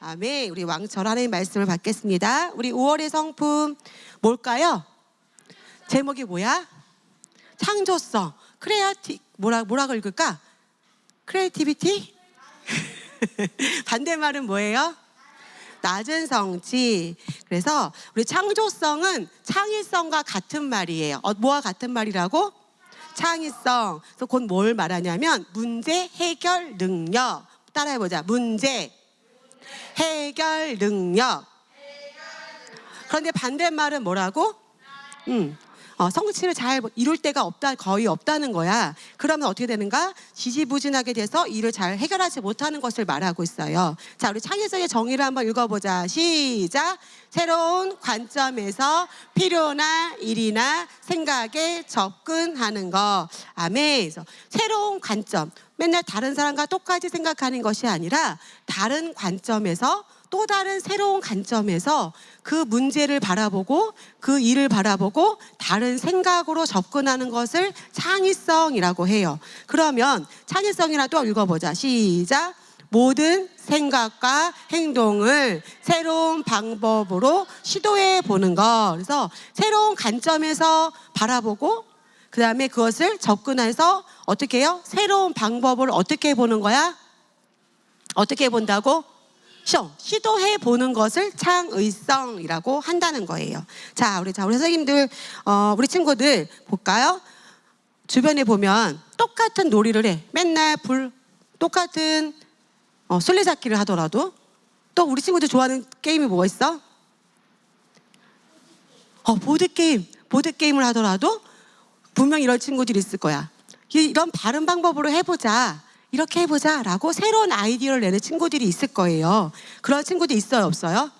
아멘. 우리 왕처럼 하나님 말씀을 받겠습니다. 우리 5월의 성품 뭘까요? 제목이 뭐야? 창조성. 뭐라고 읽을까? 크리에이티비티? 반대말은 뭐예요? 낮은 성취. 그래서 우리 창조성은 창의성과 같은 말이에요. 뭐와 같은 말이라고? 창의성. 그래서 곧 뭘 말하냐면 문제 해결 능력. 따라해보자. 문제 해결 능력. 그런데 반대말은 뭐라고? 성취를 잘 이룰 때가 거의 없다는 거야. 그러면 어떻게 되는가? 지지부진하게 돼서 일을 잘 해결하지 못하는 것을 말하고 있어요. 자, 우리 창의성의 정의를 한번 읽어보자. 시작. 새로운 관점에서 필요나 일이나 생각에 접근하는 거. 아멘. 그래서 새로운 관점. 맨날 다른 사람과 똑같이 생각하는 것이 아니라 다른 관점에서 또 다른 새로운 관점에서 그 문제를 바라보고 그 일을 바라보고 다른 생각으로 접근하는 것을 창의성이라고 해요. 그러면 창의성이라도 읽어보자. 시작. 모든 생각과 행동을 새로운 방법으로 시도해 보는 것. 그래서 새로운 관점에서 바라보고 그 다음에 그것을 접근해서 어떻게 해요? 새로운 방법을 어떻게 보는 거야? 어떻게 본다고? 시도해 보는 것을 창의성이라고 한다는 거예요. 자, 우리 선생님들, 우리 친구들 볼까요? 주변에 보면 똑같은 놀이를 해. 맨날 똑같은 술래잡기를 하더라도 또 우리 친구들 좋아하는 게임이 뭐가 있어? 보드게임을 하더라도 분명 이런 친구들이 있을 거야. 이런 바른 방법으로 해보자. 이렇게 해보자 라고 새로운 아이디어를 내는 친구들이 있을 거예요. 그런 친구들 있어요, 없어요?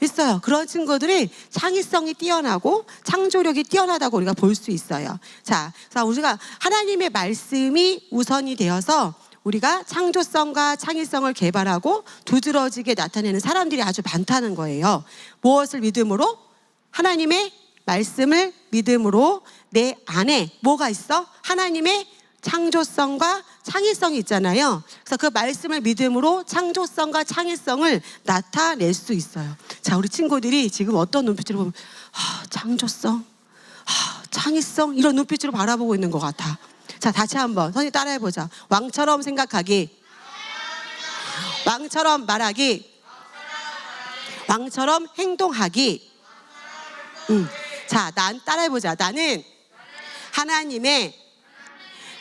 있어요. 그런 친구들이 창의성이 뛰어나고 창조력이 뛰어나다고 우리가 볼 수 있어요. 자, 우리가 하나님의 말씀이 우선이 되어서 우리가 창조성과 창의성을 개발하고 두드러지게 나타내는 사람들이 아주 많다는 거예요. 무엇을 믿음으로? 하나님의 말씀을 믿음으로 내 안에 뭐가 있어? 하나님의 창조성과 창의성이 있잖아요. 그래서 그 말씀을 믿음으로 창조성과 창의성을 나타낼 수 있어요. 자, 우리 친구들이 지금 어떤 눈빛으로 보면 창조성, 창의성 이런 눈빛으로 바라보고 있는 것 같아. 자, 다시 한번 선생님 따라해보자. 왕처럼 생각하기, 왕처럼 말하기, 왕처럼 행동하기. 자, 따라해보자. 나는 하나님의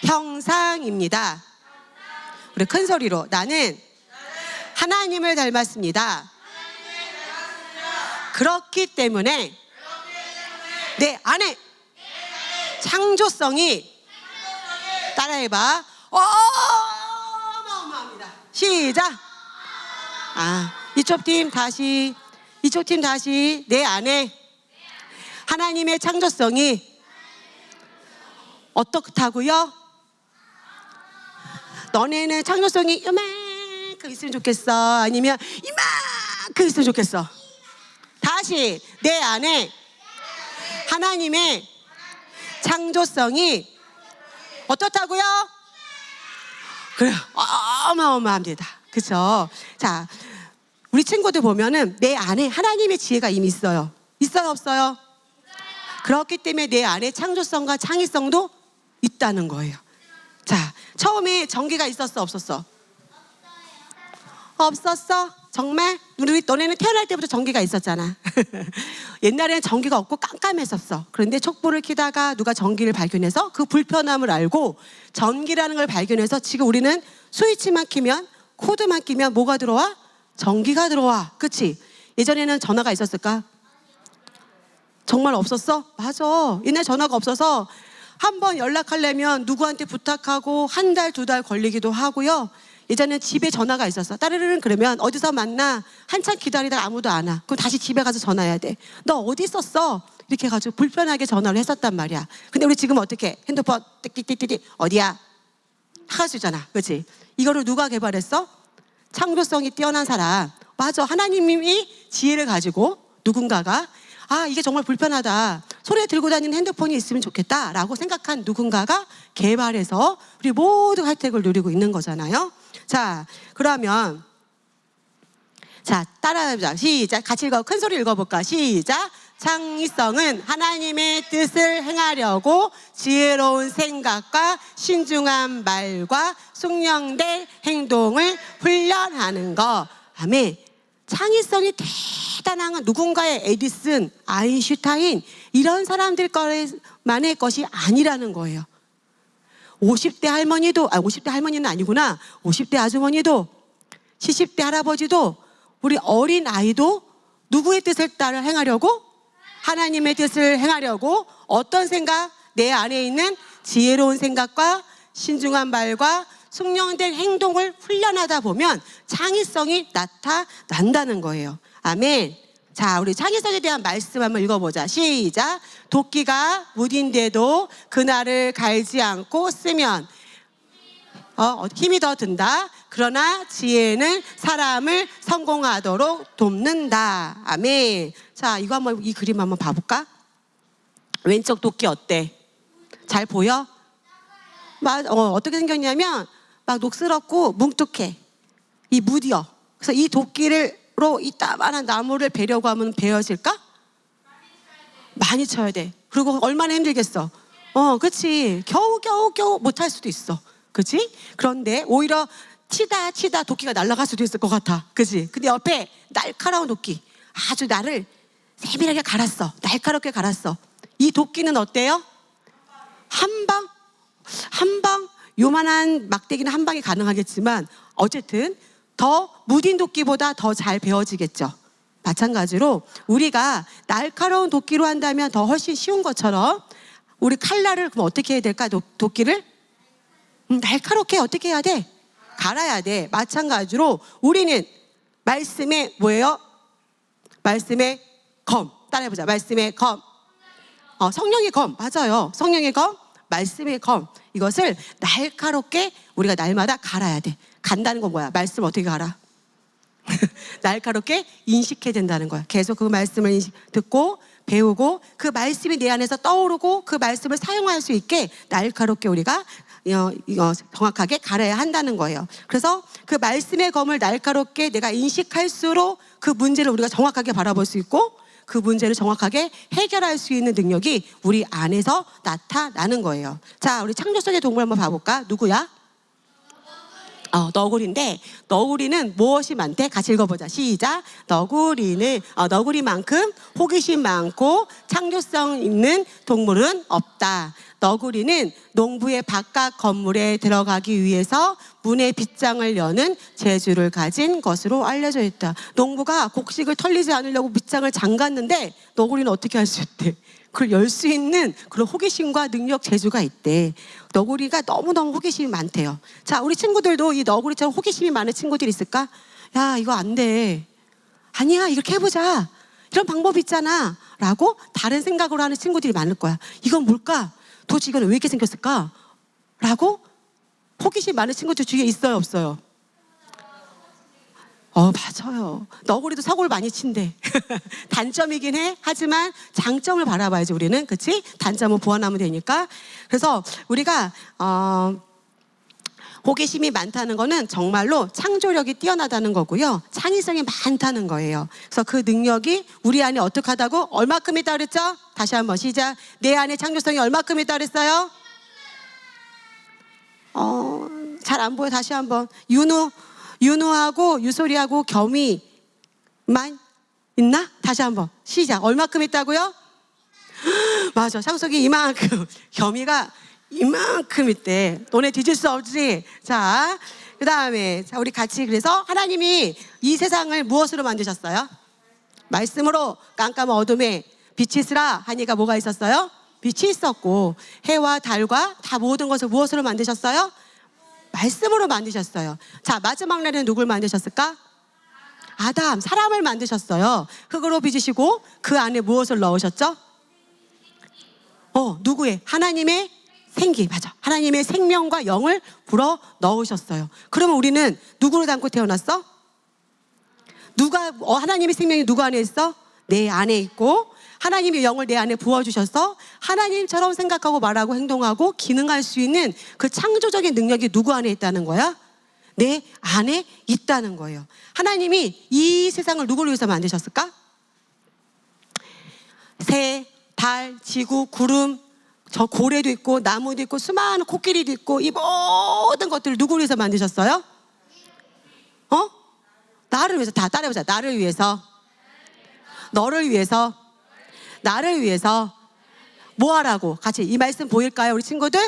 형상입니다. 우리 큰 소리로. 나는 하나님을 닮았습니다. 그렇기 때문에 내 안에 창조성이 따라해봐. 어마어마합니다. 시작. 이쪽 팀 다시. 내 안에 하나님의 창조성이 어떻다고요? 너네는 창조성이 이만큼 있으면 좋겠어? 아니면 이만큼 있으면 좋겠어? 다시. 내 안에 하나님의 창조성이 어떻다고요? 그래요. 어마어마합니다. 그쵸? 자, 우리 친구들 보면은 내 안에 하나님의 지혜가 이미 있어요. 있어요, 없어요? 그렇기 때문에 내 안에 창조성과 창의성도 있다는 거예요. 자, 처음에 전기가 있었어, 없었어? 없었어? 정말? 너네는 태어날 때부터 전기가 있었잖아. 옛날에는 전기가 없고 깜깜했었어. 그런데 촛불을 켜다가 누가 전기를 발견해서 그 불편함을 알고 전기라는 걸 발견해서 지금 우리는 스위치만 켜면, 코드만 끼면 뭐가 들어와? 전기가 들어와. 그치? 예전에는 전화가 있었을까? 정말 없었어? 맞아. 옛날 전화가 없어서 한번 연락하려면 누구한테 부탁하고 한 달, 두 달 걸리기도 하고요. 예전에는 집에 전화가 있었어. 따르르릉 그러면 어디서 만나? 한참 기다리다가 아무도 안 와. 그럼 다시 집에 가서 전화해야 돼. 너 어디 있었어? 이렇게 해가지고 불편하게 전화를 했었단 말이야. 근데 우리 지금 어떻게 해? 핸드폰 띡띡띡띡 어디야? 다 갈 수 있잖아. 그렇지? 이거를 누가 개발했어? 창조성이 뛰어난 사람. 맞아. 하나님이 지혜를 가지고 누군가가 이게 정말 불편하다. 손에 들고 다니는 핸드폰이 있으면 좋겠다라고 생각한 누군가가 개발해서 우리 모두 혜택을 누리고 있는 거잖아요. 자, 그러면 자, 따라해보자. 시작. 같이 읽어. 큰 소리 읽어볼까? 시작. 창의성은 하나님의 뜻을 행하려고 지혜로운 생각과 신중한 말과 숙련된 행동을 훈련하는 거. 아멘. 창의성이 대단한 건 누군가의 에디슨, 아인슈타인 이런 사람들만의 것이 아니라는 거예요. 50대 할머니도, 50대 할머니는 아니구나. 50대 아주머니도, 70대 할아버지도, 우리 어린 아이도 누구의 뜻을 따라 행하려고? 하나님의 뜻을 행하려고 어떤 생각? 내 안에 있는 지혜로운 생각과 신중한 말과 숙련된 행동을 훈련하다 보면 창의성이 나타난다는 거예요. 아멘. 자, 우리 창의성에 대한 말씀 한번 읽어보자. 시작. 도끼가 무딘데도 그날을 갈지 않고 쓰면 힘이 더 든다. 그러나 지혜는 사람을 성공하도록 돕는다. 아멘. 자, 이거 한번 이 그림 한번 봐볼까? 왼쪽 도끼 어때? 잘 보여? 어떻게 생겼냐면 막 녹슬었고 뭉툭해. 이 무디어. 그래서 이 도끼로 이따만한 나무를 베려고 하면 베어질까? 많이 쳐야 돼. 그리고 얼마나 힘들겠어. 그치. 겨우 못할 수도 있어. 그치? 그런데 오히려 치다 도끼가 날아갈 수도 있을 것 같아. 그치? 근데 옆에 날카로운 도끼. 아주 나를 세밀하게 갈았어. 날카롭게 갈았어. 이 도끼는 어때요? 한 방, 요만한 막대기는 한 방에 가능하겠지만 어쨌든 더 무딘 도끼보다 더 잘 베어지겠죠. 마찬가지로 우리가 날카로운 도끼로 한다면 더 훨씬 쉬운 것처럼 우리 칼날을 그럼 어떻게 해야 될까? 도끼를 날카롭게 어떻게 해야 돼? 갈아야 돼. 마찬가지로 우리는 말씀의 뭐예요? 말씀의 검. 따라해보자. 말씀의 검. 성령의 검. 맞아요. 성령의 검. 말씀의 검. 이것을 날카롭게 우리가 날마다 갈아야 돼. 간다는 건 뭐야? 말씀을 어떻게 갈아? 날카롭게 인식해야 된다는 거야. 계속 그 말씀을 듣고 배우고 그 말씀이 내 안에서 떠오르고 그 말씀을 사용할 수 있게 날카롭게 우리가 정확하게 갈아야 한다는 거예요. 그래서 그 말씀의 검을 날카롭게 내가 인식할수록 그 문제를 우리가 정확하게 바라볼 수 있고 그 문제를 정확하게 해결할 수 있는 능력이 우리 안에서 나타나는 거예요. 자, 우리 창조성의 동물 한번 봐볼까? 누구야? 너구리인데 너구리는 무엇이 많대? 같이 읽어보자. 시작. 너구리만큼 호기심 많고 창조성 있는 동물은 없다. 너구리는 농부의 바깥 건물에 들어가기 위해서 문의 빗장을 여는 재주를 가진 것으로 알려져 있다. 농부가 곡식을 털리지 않으려고 빗장을 잠갔는데 너구리는 어떻게 할 수 있대? 그걸 열 수 있는 그런 호기심과 능력, 재주가 있대. 너구리가 너무너무 호기심이 많대요. 자, 우리 친구들도 이 너구리처럼 호기심이 많은 친구들이 있을까? 야, 이거 안 돼. 아니야, 이렇게 해보자. 이런 방법이 있잖아. 라고 다른 생각으로 하는 친구들이 많을 거야. 이건 뭘까? 도대체 이건 왜 이렇게 생겼을까? 라고 호기심 많은 친구들 주위에 있어요, 없어요? 맞아요. 너구리도 사고를 많이 친대. 단점이긴 해. 하지만 장점을 바라봐야지 우리는. 그치? 단점은 보완하면 되니까. 그래서 우리가 호기심이 많다는 거는 정말로 창조력이 뛰어나다는 거고요. 창의성이 많다는 거예요. 그래서 그 능력이 우리 안에 어떻게 하다고? 얼마큼 있다 그랬죠? 다시 한번 시작. 내 안에 창조성이 얼마큼 있다 그랬어요? 잘 안 보여. 다시 한번. 윤우하고 유솔이하고 겸이만 있나? 다시 한번 시작. 얼마큼 있다고요? 맞아. 창석이 이만큼, 겸이가 이만큼 있대. 너네 뒤질 수 없지? 자, 그 다음에 우리 같이 그래서 하나님이 이 세상을 무엇으로 만드셨어요? 말씀으로. 깜깜한 어둠에 빛이 있으라 하니까 뭐가 있었어요? 빛이 있었고 해와 달과 다 모든 것을 무엇으로 만드셨어요? 말씀으로 만드셨어요. 자, 마지막 날에는 누굴 만드셨을까? 아담, 사람을 만드셨어요. 흙으로 빚으시고 그 안에 무엇을 넣으셨죠? 누구의? 하나님의 생기. 맞아. 하나님의 생명과 영을 불어 넣으셨어요. 그러면 우리는 누구를 담고 태어났어? 하나님의 생명이 누구 안에 있어? 내 안에 있고 하나님의 영을 내 안에 부어주셔서 하나님처럼 생각하고 말하고 행동하고 기능할 수 있는 그 창조적인 능력이 누구 안에 있다는 거야? 내 안에 있다는 거예요. 하나님이 이 세상을 누구를 위해서 만드셨을까? 새, 달, 지구, 구름, 저 고래도 있고 나무도 있고 수많은 코끼리도 있고 이 모든 것들을 누구를 위해서 만드셨어요? 나를 위해서. 다 따라해보자. 나를 위해서, 너를 위해서, 나를 위해서. 뭐 하라고? 같이 이 말씀 보일까요, 우리 친구들?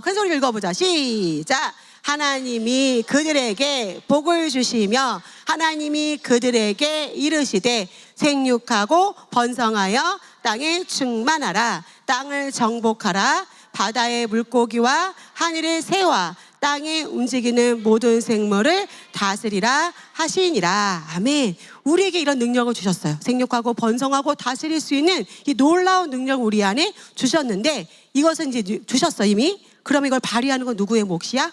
큰 소리로 읽어보자. 시작. 하나님이 그들에게 복을 주시며 하나님이 그들에게 이르시되 생육하고 번성하여 땅에 충만하라. 땅을 정복하라. 바다의 물고기와 하늘의 새와 땅에 움직이는 모든 생물을 다스리라 하시니라. 아멘. 우리에게 이런 능력을 주셨어요. 생육하고 번성하고 다스릴 수 있는 이 놀라운 능력을 우리 안에 주셨는데, 이것은 이제 주셨어 이미. 그럼 이걸 발휘하는 건 누구의 몫이야?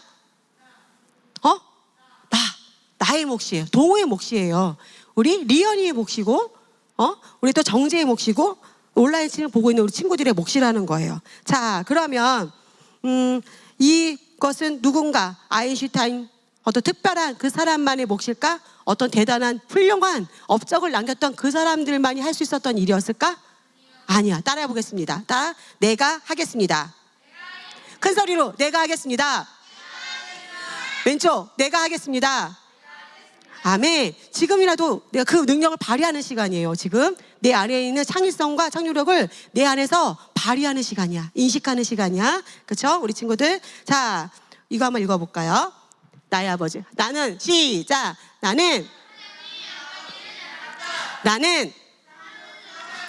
나의 몫이에요. 동우의 몫이에요. 우리 리언이의 몫이고, 우리 또 정재의 몫이고, 온라인을 보고 있는 우리 친구들의 몫이라는 거예요. 자, 그러면 이것은 누군가, 아인슈타인, 어떤 특별한 그 사람만의 몫일까? 어떤 대단한 훌륭한 업적을 남겼던 그 사람들만이 할 수 있었던 일이었을까? 아니야. 따라해 보겠습니다. 내가 하겠습니다. 큰 소리로 내가 하겠습니다. 왼쪽, 내가 하겠습니다. 아멘. 지금이라도 내가 그 능력을 발휘하는 시간이에요. 지금 내 안에 있는 창의성과 창조력을 내 안에서 발휘하는 시간이야. 인식하는 시간이야. 그렇죠? 우리 친구들. 자, 이거 한번 읽어볼까요? 나의 아버지. 나는, 시작. 나는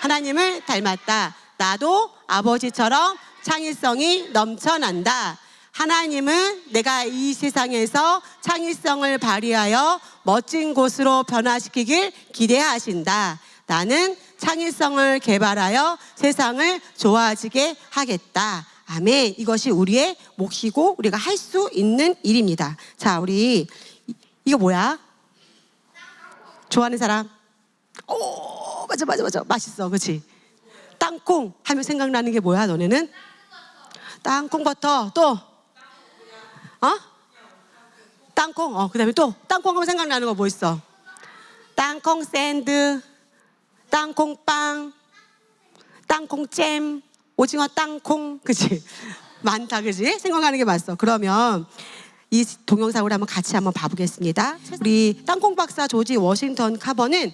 하나님을 닮았다. 나도 아버지처럼 창의성이 넘쳐난다. 하나님은 내가 이 세상에서 창의성을 발휘하여 멋진 곳으로 변화시키길 기대하신다. 나는 창의성을 개발하여 세상을 좋아지게 하겠다. 아멘. 이것이 우리의 몫이고 우리가 할 수 있는 일입니다. 자, 우리 이거 뭐야? 좋아하는 사람? 오, 맞아. 맛있어, 그렇지? 땅콩 하면 생각나는 게 뭐야, 너네는? 땅콩버터. 또? 땅콩. 그 다음에 또 땅콩 하면 생각나는 거 뭐 있어? 땅콩 샌드, 땅콩빵, 땅콩잼, 오징어 땅콩. 그치? 많다, 그치? 생각나는 게 많았어. 그러면 이 동영상을 한번 같이 한번 봐보겠습니다. 우리 땅콩 박사 조지 워싱턴 카버는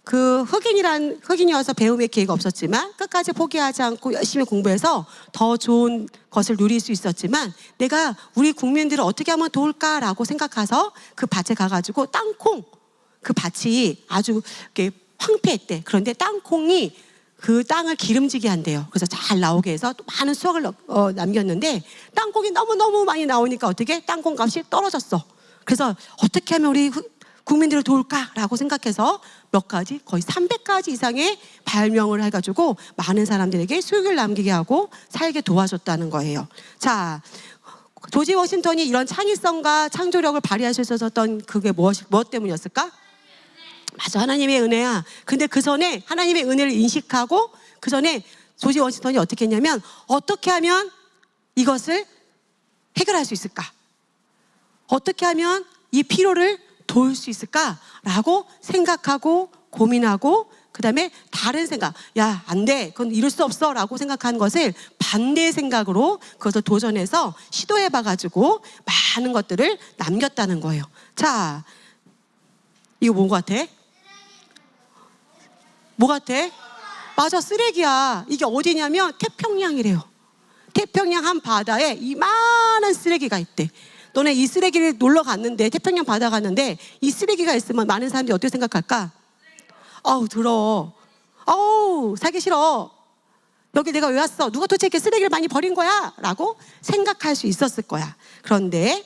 그 흑인이어서 배움의 기회가 없었지만 끝까지 포기하지 않고 열심히 공부해서 더 좋은 것을 누릴 수 있었지만, 내가 우리 국민들을 어떻게 하면 도울까라고 생각해서 그 밭에 가가지고 땅콩, 그 밭이 아주 이렇게 황폐했대. 그런데 땅콩이 그 땅을 기름지게 한대요. 그래서 잘 나오게 해서 또 많은 수확을 남겼는데, 땅콩이 너무너무 많이 나오니까 어떻게? 땅콩 값이 떨어졌어. 그래서 어떻게 하면 우리 국민들을 도울까라고 생각해서 몇 가지, 거의 300가지 이상의 발명을 해가지고 많은 사람들에게 수익을 남기게 하고 살게 도와줬다는 거예요. 자, 조지 워싱턴이 이런 창의성과 창조력을 발휘할 수 있었던 그게 무엇 때문이었을까? 맞아, 하나님의 은혜야. 근데 그 전에 하나님의 은혜를 인식하고, 그 전에 조지 워싱턴이 어떻게 했냐면, 어떻게 하면 이것을 해결할 수 있을까? 어떻게 하면 이 피로를 도울 수 있을까라고 생각하고 고민하고, 그 다음에 다른 생각, 야, 안 돼, 그건 이룰 수 없어 라고 생각한 것을 반대의 생각으로 그것을 도전해서 시도해봐가지고 많은 것들을 남겼다는 거예요. 자, 이거 뭐 같아? 뭐 같아? 맞아, 쓰레기야. 이게 어디냐면 태평양이래요. 태평양 한 바다에 이만한 쓰레기가 있대. 너네 이 쓰레기를 놀러 갔는데, 태평양 바다 갔는데 이 쓰레기가 있으면 많은 사람들이 어떻게 생각할까? 어우, 더러워. 어우, 살기 싫어. 여기 내가 왜 왔어? 누가 도대체 이렇게 쓰레기를 많이 버린 거야? 라고 생각할 수 있었을 거야. 그런데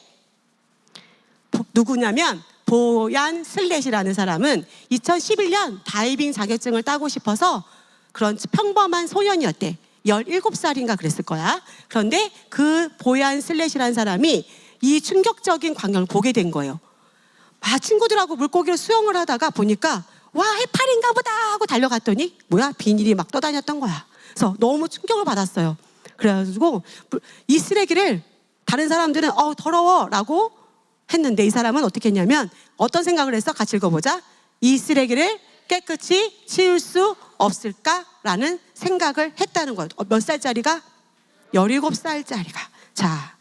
누구냐면 보얀 슬렛이라는 사람은 2011년 다이빙 자격증을 따고 싶어서 그런 평범한 소년이었대. 17살인가 그랬을 거야. 그런데 그 보얀 슬렛이라는 사람이 이 충격적인 광경을 보게 된 거예요. 친구들하고 물고기를 수영을 하다가 보니까, 와, 해파리인가 보다 하고 달려갔더니 뭐야? 비닐이 막 떠다녔던 거야. 그래서 너무 충격을 받았어요. 그래가지고 이 쓰레기를 다른 사람들은 더러워 라고 했는데 이 사람은 어떻게 했냐면 어떤 생각을 했어? 같이 읽어보자. 이 쓰레기를 깨끗이 치울 수 없을까라는 생각을 했다는 거예요. 몇 살짜리가? 17살짜리가. 자,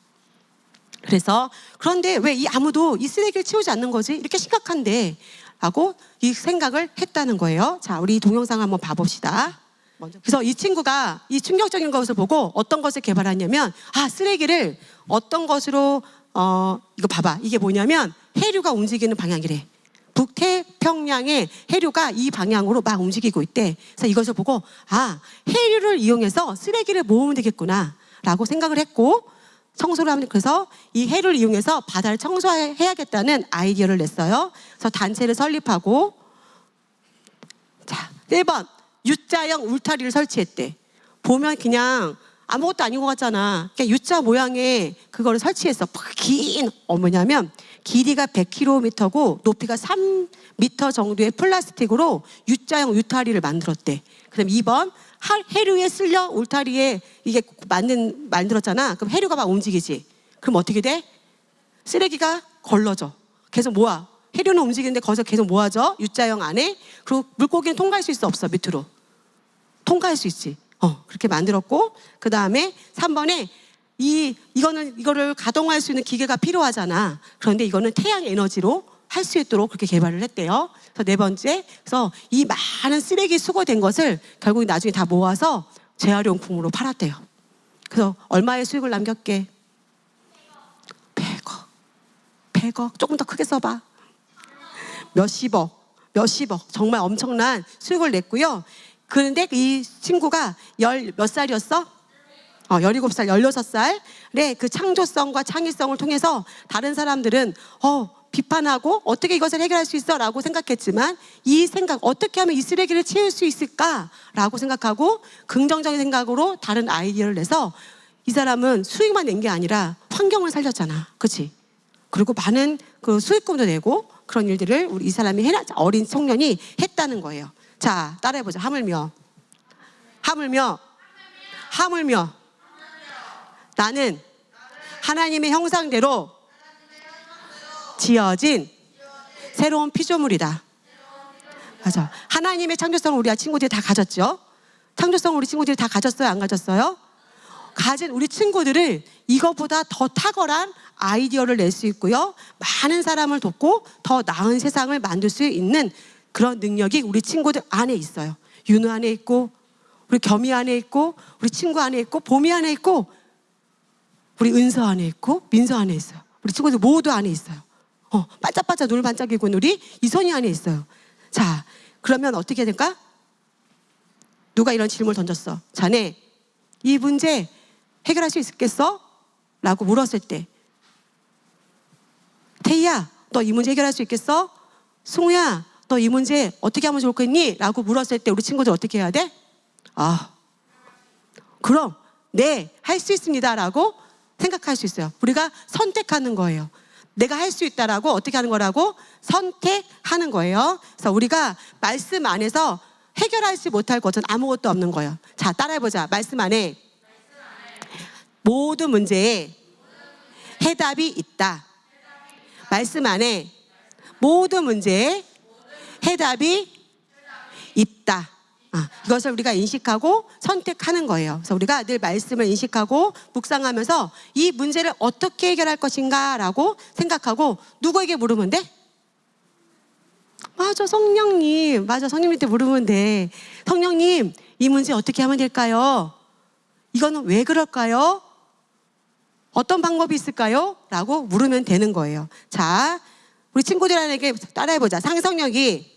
그래서 그런데 왜 아무도 이 쓰레기를 치우지 않는 거지? 이렇게 심각한데 라고 이 생각을 했다는 거예요. 자, 우리 동영상 한번 봐봅시다. 그래서 이 친구가 이 충격적인 것을 보고 어떤 것을 개발했냐면 쓰레기를 어떤 것으로 이거 봐봐. 이게 뭐냐면 해류가 움직이는 방향이래. 북태평양의 해류가 이 방향으로 막 움직이고 있대. 그래서 이것을 보고 해류를 이용해서 쓰레기를 모으면 되겠구나 라고 생각을 했고 청소를 하면, 그래서 이 해류를 이용해서 바다를 청소해야겠다는 아이디어를 냈어요. 그래서 단체를 설립하고, 자, 1번 U자형 울타리를 설치했대. 보면 그냥 아무것도 아닌 것 같잖아. 그냥 U자 모양의 그거를 설치했어. 긴, 뭐냐면 길이가 100km고 높이가 3m 정도의 플라스틱으로 U자형 울타리를 만들었대. 그다음 2번 해류에 쓸려 울타리에 이게 만들었잖아. 그럼 해류가 막 움직이지. 그럼 어떻게 돼? 쓰레기가 걸러져. 계속 모아. 해류는 움직이는데 거기서 계속 모아져. U자형 안에. 그리고 물고기는 통과할 수 있어, 없어? 밑으로 통과할 수 있지. 그렇게 만들었고, 그 다음에 3번에 이거를 가동할 수 있는 기계가 필요하잖아. 그런데 이거는 태양 에너지로 할 수 있도록 그렇게 개발을 했대요. 그래서 4번째, 그래서 이 많은 쓰레기 수거된 것을 결국 나중에 다 모아서 재활용품으로 팔았대요. 그래서 얼마의 수익을 남겼게? 100억. 조금 더 크게 써봐. 몇십억. 정말 엄청난 수익을 냈고요. 그런데 이 친구가 몇 살이었어? 17살, 16살에 그 창조성과 창의성을 통해서 다른 사람들은 비판하고 어떻게 이것을 해결할 수 있어? 라고 생각했지만 이 생각, 어떻게 하면 이 쓰레기를 채울 수 있을까? 라고 생각하고 긍정적인 생각으로 다른 아이디어를 내서 이 사람은 수익만 낸 게 아니라 환경을 살렸잖아. 그치? 그리고 많은 그 수익금도 내고 그런 일들을 이 사람이 어린 청년이 했다는 거예요. 자, 따라해보자. 하물며 나는 하나님의 형상대로 지어진 새로운 피조물이다. 맞아. 하나님의 창조성을 우리 친구들이 다 가졌죠. 창조성을 우리 친구들이 다 가졌어요? 안 가졌어요? 가진 우리 친구들을 이것보다 더 탁월한 아이디어를 낼 수 있고요. 많은 사람을 돕고 더 나은 세상을 만들 수 있는 그런 능력이 우리 친구들 안에 있어요. 윤우 안에 있고, 우리 겸이 안에 있고, 우리 친구 안에 있고, 봄이 안에 있고, 우리 은서 안에 있고, 민서 안에 있어요. 우리 친구들 모두 안에 있어요. 반짝반짝 눈을 반짝이고 있는 우리 이선이 안에 있어요. 자, 그러면 어떻게 해야 될까? 누가 이런 질문을 던졌어. 자네, 이 문제 해결할 수 있겠어? 라고 물었을 때, 태희야, 너 이 문제 해결할 수 있겠어? 승우야, 너 이 문제 어떻게 하면 좋겠니? 라고 물었을 때 우리 친구들 어떻게 해야 돼? 그럼 네, 할 수 있습니다 라고 생각할 수 있어요. 우리가 선택하는 거예요. 내가 할 수 있다라고 어떻게 하는 거라고? 선택하는 거예요. 그래서 우리가 말씀 안에서 해결하지 못할 것은 아무것도 없는 거예요. 자, 따라해보자. 말씀 안에 모든 문제에 해답이 있다. 말씀 안에 모든 문제에 해답이 있다. 이것을 우리가 인식하고 선택하는 거예요. 그래서 우리가 늘 말씀을 인식하고 묵상하면서 이 문제를 어떻게 해결할 것인가 라고 생각하고 누구에게 물으면 돼? 맞아, 성령님. 맞아, 성령님한테 물으면 돼. 성령님, 이 문제 어떻게 하면 될까요? 이거는 왜 그럴까요? 어떤 방법이 있을까요? 라고 물으면 되는 거예요. 자, 우리 친구들에게 따라해보자. 상상력이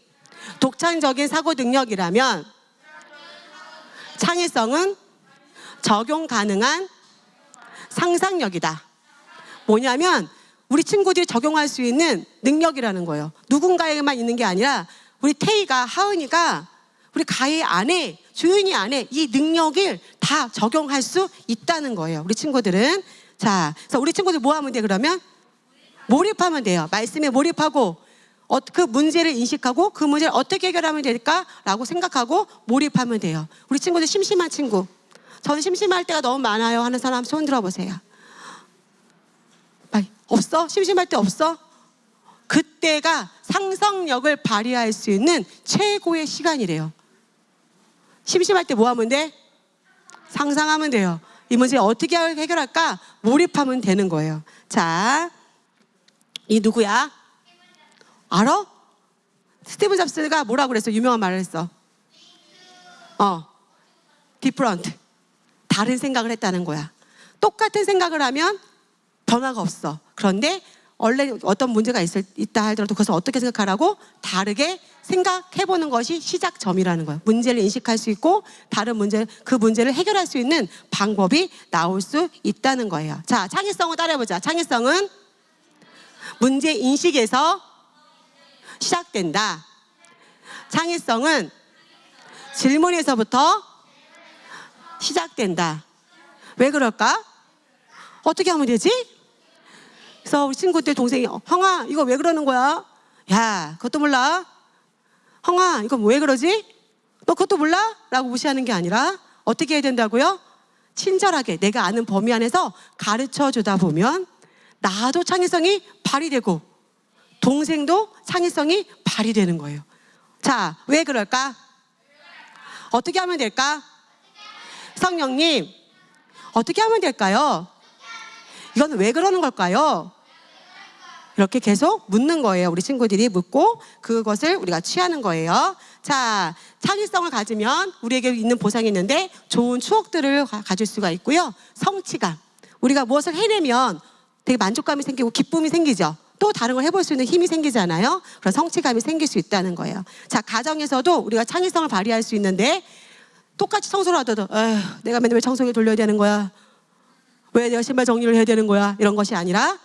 독창적인 사고 능력이라면 창의성은 적용 가능한 상상력이다. 뭐냐면 우리 친구들이 적용할 수 있는 능력이라는 거예요. 누군가에게만 있는 게 아니라 우리 태희가, 하은이가 우리 가희 안에, 주윤이 안에 이 능력을 다 적용할 수 있다는 거예요. 우리 친구들은. 자, 그래서 우리 친구들 뭐 하면 돼 그러면? 몰입하면 돼요. 말씀에 몰입하고 그 문제를 인식하고 그 문제를 어떻게 해결하면 될까라고 생각하고 몰입하면 돼요. 우리 친구들 심심한 친구, 저는 심심할 때가 너무 많아요 하는 사람 손 들어보세요. 빨리. 없어? 심심할 때 없어? 그때가 상상력을 발휘할 수 있는 최고의 시간이래요. 심심할 때 뭐 하면 돼? 상상하면 돼요. 이 문제 어떻게 해결할까? 몰입하면 되는 거예요. 자, 이 누구야? 알아? 스티브 잡스가 뭐라고 그랬어? 유명한 말을 했어. different. 다른 생각을 했다는 거야. 똑같은 생각을 하면 변화가 없어. 그런데 원래 어떤 문제가 있다 하더라도 그것을 어떻게 생각하라고? 다르게 생각해보는 것이 시작점이라는 거야. 문제를 인식할 수 있고 다른 문제, 그 문제를 해결할 수 있는 방법이 나올 수 있다는 거예요. 자, 창의성을 따라해보자. 창의성은 문제 인식에서 시작된다. 창의성은 질문에서부터 시작된다. 왜 그럴까? 어떻게 하면 되지? 그래서 우리 친구 때 동생이 형아 이거 왜 그러는 거야? 야 그것도 몰라? 형아 이거 왜 그러지? 너 그것도 몰라? 라고 무시하는 게 아니라 어떻게 해야 된다고요? 친절하게 내가 아는 범위 안에서 가르쳐 주다 보면 나도 창의성이 발휘되고 동생도 창의성이 발휘되는 거예요. 자, 왜 그럴까? 어떻게 하면 될까? 성령님 어떻게 하면 될까요? 이건 왜 그러는 걸까요? 이렇게 계속 묻는 거예요. 우리 친구들이 묻고 그것을 우리가 취하는 거예요. 자, 창의성을 가지면 우리에게 있는 보상이 있는데 좋은 추억들을 가질 수가 있고요. 성취감. 우리가 무엇을 해내면 되게 만족감이 생기고 기쁨이 생기죠. 또 다른 걸 해볼 수 있는 힘이 생기잖아요. 그런 성취감이 생길 수 있다는 거예요. 자, 가정에서도 우리가 창의성을 발휘할 수 있는데 똑같이 청소를 하더라도 내가 맨날 왜 청소기 돌려야 되는 거야? 왜 내가 신발 정리를 해야 되는 거야? 이런 것이 아니라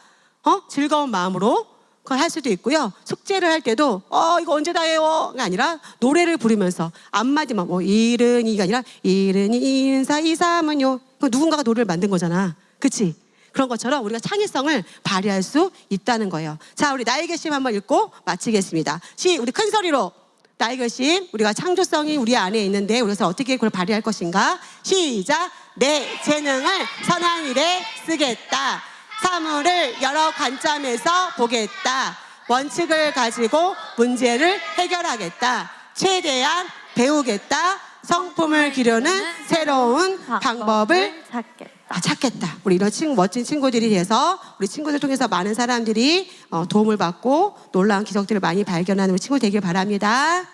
즐거운 마음으로 그걸 할 수도 있고요. 숙제를 할 때도 이거 언제 다 해요?가 아니라 노래를 부르면서 앞마디만 이른이가 아니라 이른이 인사 이삼은요. 누군가가 노래를 만든 거잖아. 그치? 그런 것처럼 우리가 창의성을 발휘할 수 있다는 거예요. 자, 우리 나의 결심 한번 읽고 마치겠습니다. 우리 큰 소리로 나의 결심, 우리가 창조성이 우리 안에 있는데 우리가 어떻게 그걸 발휘할 것인가? 시작! 내 재능을 선한 일에 쓰겠다. 사물을 여러 관점에서 보겠다. 원칙을 가지고 문제를 해결하겠다. 최대한 배우겠다. 성품을 기르는 새로운 방법을 찾겠다. 우리 이런 멋진 친구들이 돼서 우리 친구들 통해서 많은 사람들이 도움을 받고 놀라운 기적들을 많이 발견하는 우리 친구 되길 바랍니다.